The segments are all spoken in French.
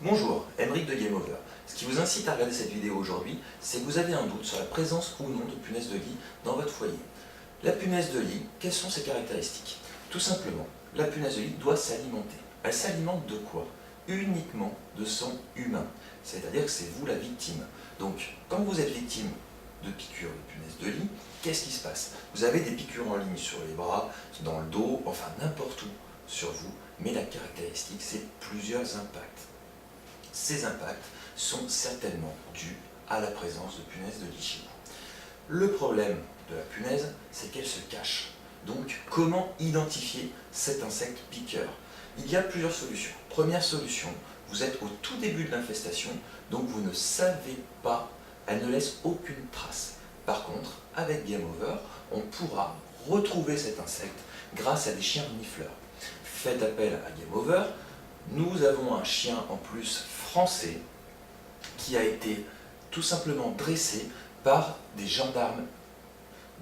Bonjour, Emeric de Game Over. Ce qui vous incite à regarder cette vidéo aujourd'hui, c'est que vous avez un doute sur la présence ou non de punaises de lit dans votre foyer. La punaise de lit, quelles sont ses caractéristiques? Tout simplement, la punaise de lit doit s'alimenter. Elle s'alimente de quoi? Uniquement de sang humain, c'est-à-dire que c'est vous la victime. Donc, quand vous êtes victime de piqûres de punaises de lit, qu'est-ce qui se passe? Vous avez des piqûres en ligne sur les bras, dans le dos, enfin n'importe où sur vous, mais la caractéristique, c'est plusieurs impacts. Ces impacts sont certainement dus à la présence de punaises de lit chez vous. Le problème de la punaise, c'est qu'elle se cache. Donc, comment identifier cet insecte piqueur? Il y a plusieurs solutions. Première solution, vous êtes au tout début de l'infestation, donc vous ne savez pas, elle ne laisse aucune trace. Par contre, avec Game Over, on pourra retrouver cet insecte grâce à des chiens renifleurs. Faites appel à Game Over. Nous avons un chien en plus français qui a été tout simplement dressé par des gendarmes.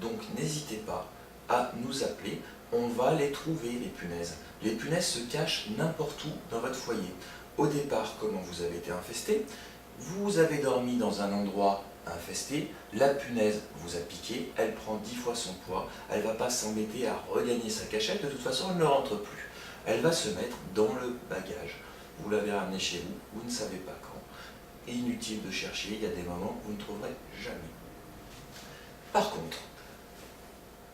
Donc n'hésitez pas à nous appeler, on va les trouver les punaises. Les punaises se cachent n'importe où dans votre foyer. Au départ, comment vous avez été infesté? Vous avez dormi dans un endroit infesté, la punaise vous a piqué, elle prend 10 fois son poids, elle ne va pas s'embêter à regagner sa cachette, de toute façon elle ne rentre plus. Elle va se mettre dans le bagage. Vous l'avez ramenée chez vous, vous ne savez pas quand. Et inutile de chercher, il y a des moments où vous ne trouverez jamais. Par contre,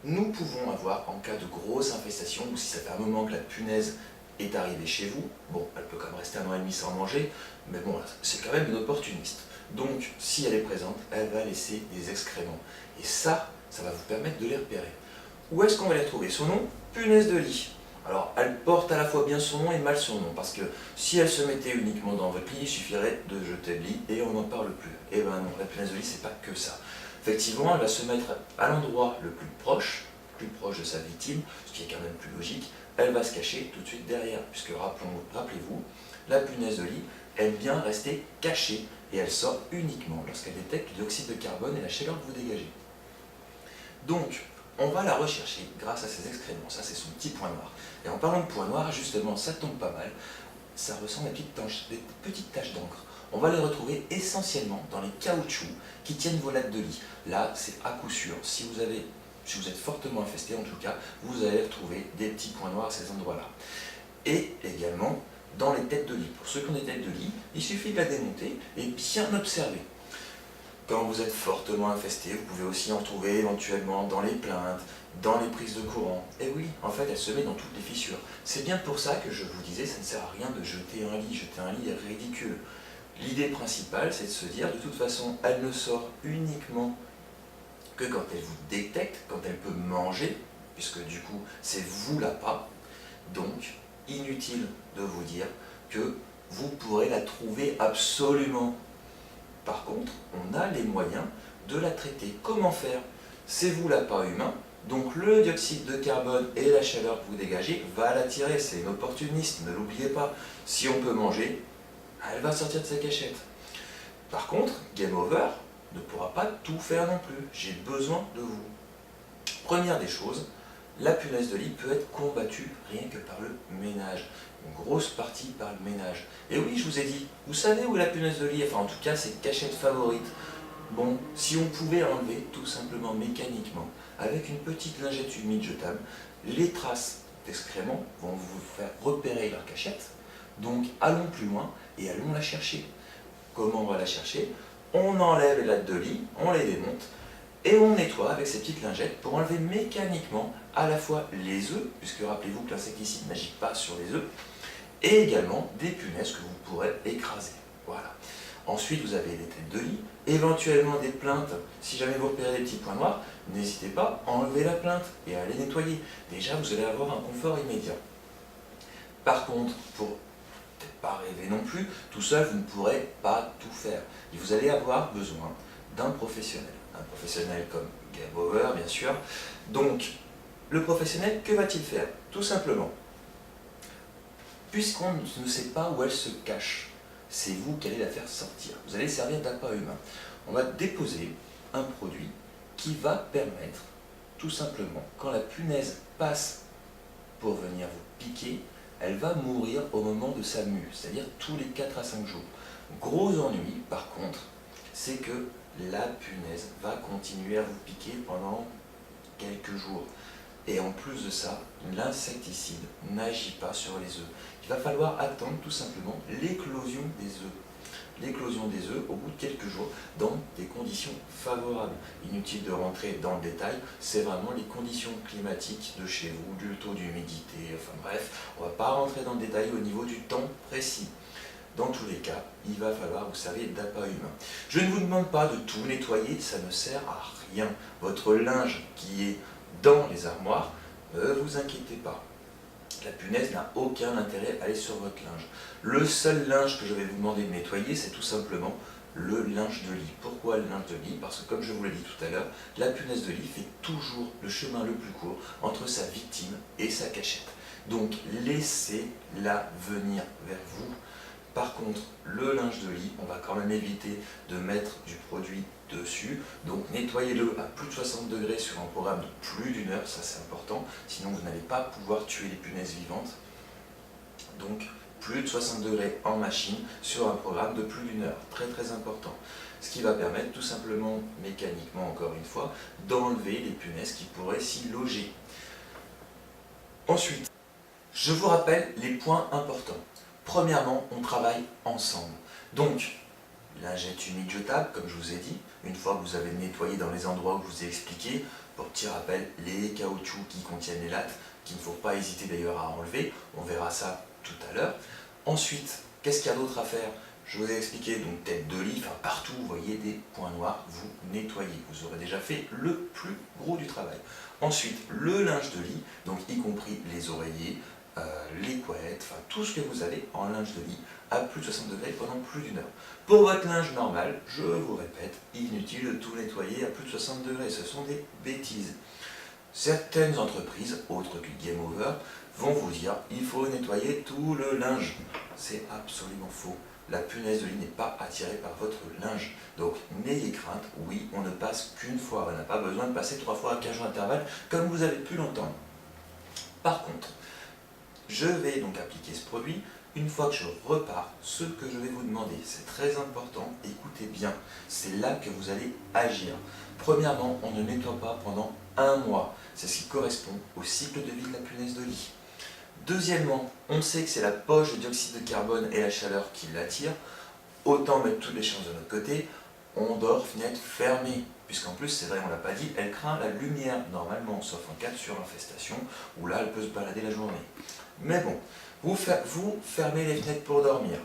nous pouvons avoir, en cas de grosse infestation, ou si ça fait un moment que la punaise est arrivée chez vous, bon, elle peut quand même rester 1 an et demi sans manger, mais bon, c'est quand même une opportuniste. Donc, si elle est présente, elle va laisser des excréments. Et ça va vous permettre de les repérer. Où est-ce qu'on va les retrouver? Son nom? Punaise de lit. Alors, elle porte à la fois bien son nom et mal son nom, parce que si elle se mettait uniquement dans votre lit, il suffirait de jeter le lit et on n'en parle plus. Eh ben non, la punaise de lit, c'est pas que ça. Effectivement, elle va se mettre à l'endroit le plus proche de sa victime, ce qui est quand même plus logique. Elle va se cacher tout de suite derrière, puisque rappelez-vous, la punaise de lit aime bien rester cachée et elle sort uniquement lorsqu'elle détecte le dioxyde de carbone et la chaleur que vous dégagez. Donc, on va la rechercher grâce à ses excréments. Ça, c'est son petit point noir. Et en parlant de point noir, justement, ça tombe pas mal. Ça ressemble à des petites taches d'encre. On va les retrouver essentiellement dans les caoutchoucs qui tiennent vos lattes de lit. Là, c'est à coup sûr. Si vous êtes fortement infesté, en tout cas, vous allez retrouver des petits points noirs à ces endroits-là. Et également dans les têtes de lit. Pour ceux qui ont des têtes de lit, il suffit de la démonter et bien observer. Quand vous êtes fortement infesté, vous pouvez aussi en retrouver éventuellement dans les plaintes, dans les prises de courant. Et oui, en fait, elle se met dans toutes les fissures. C'est bien pour ça que je vous disais, ça ne sert à rien de jeter un lit. Jeter un lit est ridicule. L'idée principale, c'est de se dire, de toute façon, elle ne sort uniquement que quand elle vous détecte, quand elle peut manger, puisque du coup, c'est vous l'appât. Donc, inutile de vous dire que vous pourrez la trouver absolument. Par contre, on a les moyens de la traiter. Comment faire? C'est vous l'appât humain, donc le dioxyde de carbone et la chaleur que vous dégagez va l'attirer, c'est une opportuniste, ne l'oubliez pas. Si on peut manger, elle va sortir de sa cachette. Par contre, Game Over ne pourra pas tout faire non plus. J'ai besoin de vous. Première des choses, la punaise de lit peut être combattue rien que par le ménage. Une grosse partie par le ménage. Et oui, je vous ai dit, vous savez où est la punaise de lit? Enfin, en tout cas, c'est cachette favorite. Bon, si on pouvait enlever tout simplement mécaniquement, avec une petite lingette humide jetable, les traces d'excréments vont vous faire repérer leur cachette. Donc, allons plus loin et allons la chercher. Comment on va la chercher? On enlève les lattes de lit, on les démonte, et on nettoie avec ces petites lingettes pour enlever mécaniquement à la fois les œufs, puisque rappelez-vous que l'insecticide n'agit pas sur les œufs, et également des punaises que vous pourrez écraser. Voilà. Ensuite, vous avez les têtes de lit, éventuellement des plaintes. Si jamais vous repérez des petits points noirs, n'hésitez pas à enlever la plainte et à les nettoyer. Déjà, vous allez avoir un confort immédiat. Par contre, pour peut-être pas rêver non plus, tout seul, vous ne pourrez pas tout faire. Et vous allez avoir besoin d'un professionnel. Un professionnel comme Game Over, bien sûr. Donc, le professionnel, que va-t-il faire? Tout simplement, puisqu'on ne sait pas où elle se cache, c'est vous qui allez la faire sortir. Vous allez servir d'appât humain. On va déposer un produit qui va permettre, tout simplement, quand la punaise passe pour venir vous piquer, elle va mourir au moment de sa mue, c'est-à-dire tous les 4 à 5 jours. Gros ennui, par contre, c'est que la punaise va continuer à vous piquer pendant quelques jours. Et en plus de ça, l'insecticide n'agit pas sur les œufs. Il va falloir attendre tout simplement l'éclosion des œufs. L'éclosion des œufs au bout de quelques jours dans des conditions favorables. Inutile de rentrer dans le détail, c'est vraiment les conditions climatiques de chez vous, du taux d'humidité, enfin bref, on ne va pas rentrer dans le détail au niveau du temps précis. Dans tous les cas, il va falloir, vous savez, d'appât humain. Je ne vous demande pas de tout nettoyer, ça ne sert à rien. Votre linge qui est dans les armoires, ne vous inquiétez pas. La punaise n'a aucun intérêt à aller sur votre linge. Le seul linge que je vais vous demander de nettoyer, c'est tout simplement le linge de lit. Pourquoi le linge de lit? Parce que comme je vous l'ai dit tout à l'heure, la punaise de lit fait toujours le chemin le plus court entre sa victime et sa cachette. Donc laissez-la venir vers vous. Par contre, le linge de lit, on va quand même éviter de mettre du produit dessus. Donc nettoyez-le à plus de 60 degrés sur un programme de plus d'1 heure, ça c'est important, sinon vous n'allez pas pouvoir tuer les punaises vivantes. Donc plus de 60 degrés en machine sur un programme de plus d'1 heure, très très important. Ce qui va permettre tout simplement, mécaniquement encore une fois, d'enlever les punaises qui pourraient s'y loger. Ensuite, je vous rappelle les points importants. Premièrement, on travaille ensemble. Donc, lingette humide jetable, comme je vous ai dit, une fois que vous avez nettoyé dans les endroits où je vous ai expliqué, pour petit rappel, les caoutchoucs qui contiennent les lattes, qu'il ne faut pas hésiter d'ailleurs à enlever, on verra ça tout à l'heure. Ensuite, qu'est-ce qu'il y a d'autre à faire? Je vous ai expliqué, donc tête de lit, enfin partout où vous voyez des points noirs, vous nettoyez. Vous aurez déjà fait le plus gros du travail. Ensuite, le linge de lit, donc y compris les oreillers, les couettes, enfin tout ce que vous avez en linge de lit à plus de 60 degrés pendant plus d'1 heure. Pour votre linge normal, je vous répète, inutile de tout nettoyer à plus de 60 degrés, ce sont des bêtises. Certaines entreprises, autres que Game Over, vont vous dire il faut nettoyer tout le linge. C'est absolument faux. La punaise de lit n'est pas attirée par votre linge. Donc n'ayez crainte, oui, on ne passe qu'une fois. On n'a pas besoin de passer 3 fois à 15 jours d'intervalle, comme vous avez pu l'entendre. Par contre, je vais donc appliquer ce produit. Une fois que je repars, ce que je vais vous demander, c'est très important, écoutez bien, c'est là que vous allez agir. Premièrement, on ne nettoie pas pendant 1 mois. C'est ce qui correspond au cycle de vie de la punaise de lit. Deuxièmement, on sait que c'est la poche de dioxyde de carbone et la chaleur qui l'attire. Autant mettre toutes les chances de notre côté. On dort fenêtre fermée. Puisqu'en plus, c'est vrai, on ne l'a pas dit, elle craint la lumière normalement, sauf en cas de surinfestation, où là, elle peut se balader la journée. Mais bon, vous fermez les fenêtres pour dormir.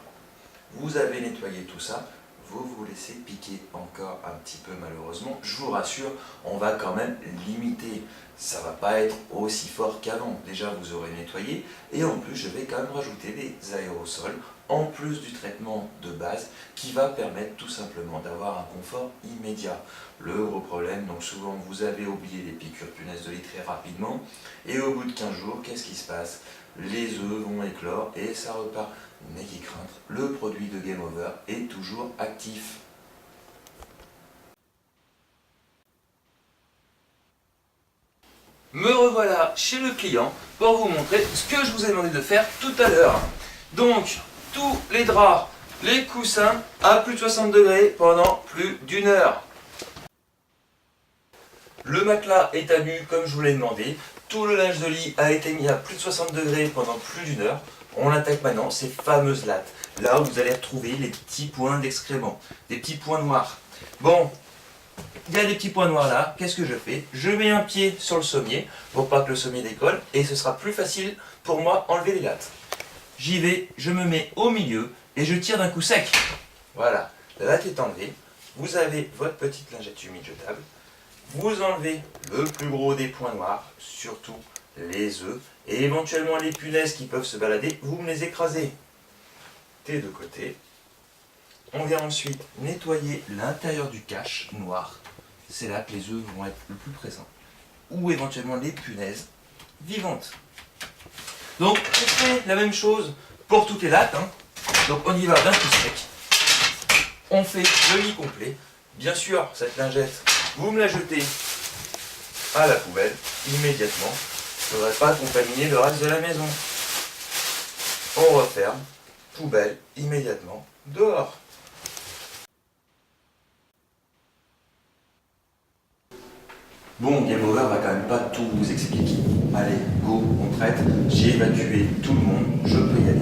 Vous avez nettoyé tout ça, vous vous laissez piquer encore un petit peu malheureusement. Je vous rassure, on va quand même limiter. Ça ne va pas être aussi fort qu'avant. Déjà, vous aurez nettoyé. Et en plus, je vais quand même rajouter des aérosols, en plus du traitement de base, qui va permettre tout simplement d'avoir un confort immédiat. Le gros problème, donc souvent, vous avez oublié les piqûres punaises de lit très rapidement. Et au bout de 15 jours, qu'est-ce qui se passe? Les œufs vont éclore et ça repart. N'ayez crainte, le produit de Game Over est toujours actif. Me revoilà chez le client pour vous montrer ce que je vous ai demandé de faire tout à l'heure. Donc, tous les draps, les coussins à plus de 60 degrés pendant plus d'1 heure. Le matelas est à nu comme je vous l'ai demandé. Tout le linge de lit a été mis à plus de 60 degrés pendant plus d'1 heure. On attaque maintenant ces fameuses lattes. Là où vous allez retrouver les petits points d'excréments, des petits points noirs. Bon, il y a des petits points noirs là. Qu'est-ce que je fais? Je mets un pied sur le sommier pour pas que le sommier décolle et ce sera plus facile pour moi enlever les lattes. J'y vais, je me mets au milieu et je tire d'un coup sec. Voilà, la latte est enlevée. Vous avez votre petite lingette humide jetable. Vous enlevez le plus gros des points noirs, surtout les œufs, et éventuellement les punaises qui peuvent se balader, vous me les écrasez des deux côtés. On vient ensuite nettoyer l'intérieur du cache noir. C'est là que les œufs vont être le plus présents. Ou éventuellement les punaises vivantes. Donc on fait la même chose pour toutes les lattes. Donc on y va d'un coup sec. On fait le lit complet. Bien sûr, cette lingette, vous me la jetez à la poubelle immédiatement. Il ne faudrait pas contaminer le reste de la maison. on referme, poubelle, immédiatement, dehors. Bon, Game Over va quand même pas tout vous expliquer. Allez, go, on traite, j'ai évacué tout le monde, je peux y aller.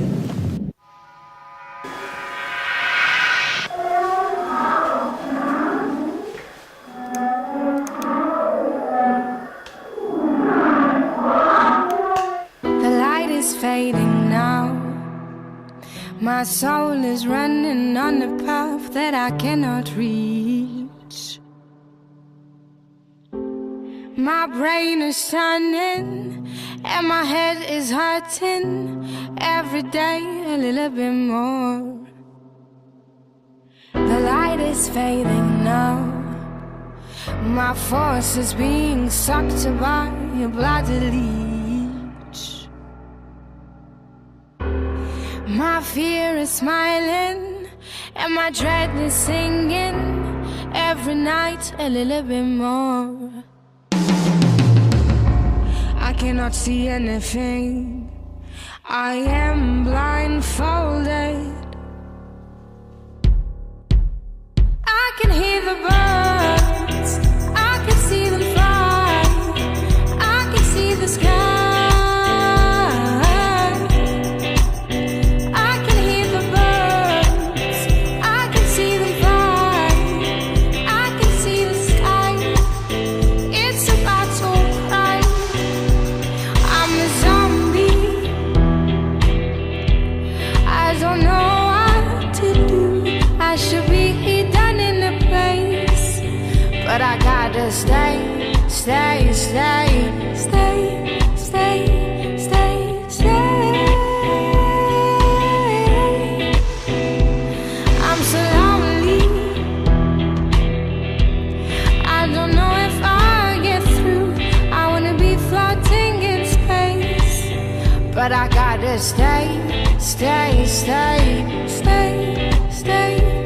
Fading now, my soul is running on a path that I cannot reach. My brain is turning and my head is hurting every day a little bit more. The light is fading now, my force is being sucked by a bloody leech. My fear is smiling and my dread is singing every night a little bit more. I cannot see anything, I am blindfolded. I can hear the birds, I can see them fly, I can see the sky. But I gotta stay, stay, stay, stay, stay, stay, stay. I'm so lonely, I don't know if I'll get through. I wanna be floating in space, but I gotta stay, stay, stay, stay, stay.